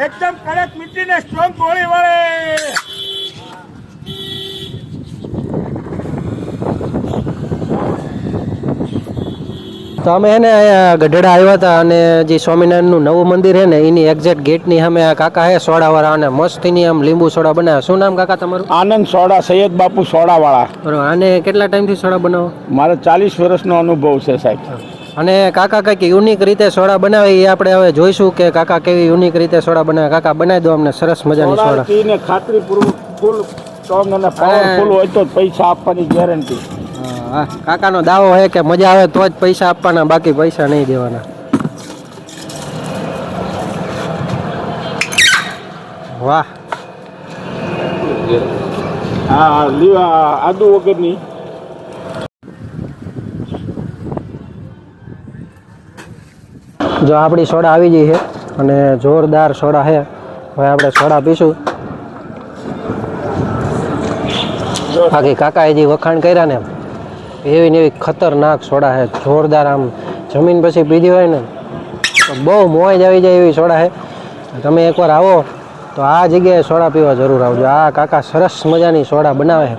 एकदम कड़क मिट्टी ने स्ट्रॉन्ग गोली वाले। તો અમે એને અહીંયા ગઢડા આવ્યા હતા અને જે સ્વામિનારાયણનું નવું મંદિર છે ને એની એક્ઝેક્ટ ગેટની સામે આ કાકા હે સોડાવાળા અને મસ્તીની આમ લીંબુ સોડા બનાવે. શું નામ કાકા તમારું? આનંદ સોડા, સૈયદ બાપુ સોડાવાળા. બરોબર. આને કેટલા ટાઈમથી સોડા બનાવો? મારે 40 વર્ષનો અનુભવ છે સાહેબ. અને કાકા કંઈક યુનિક રીતે સોડા બનાવે એ આપણે હવે જોઈશું કે કાકા કેવી યુનિક રીતે સોડા બનાવે. કાકા બનાવી દો અમને સરસ મજાની સોડા. પીને ખાતરીપૂર્વક ફૂલ સ્ટ્રોંગ અને પાવરફુલ હોય તો જ પૈસા આપવાની ગેરંટી. હા, કાકાનો દાવો છે કે મજા આવે તો જ પૈસા આપવાના, બાકી પૈસા નહીં દેવાના. વાહ. હા, આદુ વગરની. જો આપણી સોડા આવી ગઈ છે અને જોરદાર સોડા છે. હવે આપણે સોડા પીશું. બાકી કાકાએ જે વખાણ કર્યા ને એવી ને એવી ખતરનાક સોડા છે. જોરદાર, આમ જમીન પછી પીધી હોય ને તો બહુ મોજ આવી જાય એવી સોડા છે. તમે એકવાર આવો તો આ જગ્યાએ સોડા પીવા જરૂર આવજો. આ કાકા સરસ મજાની સોડા બનાવે છે.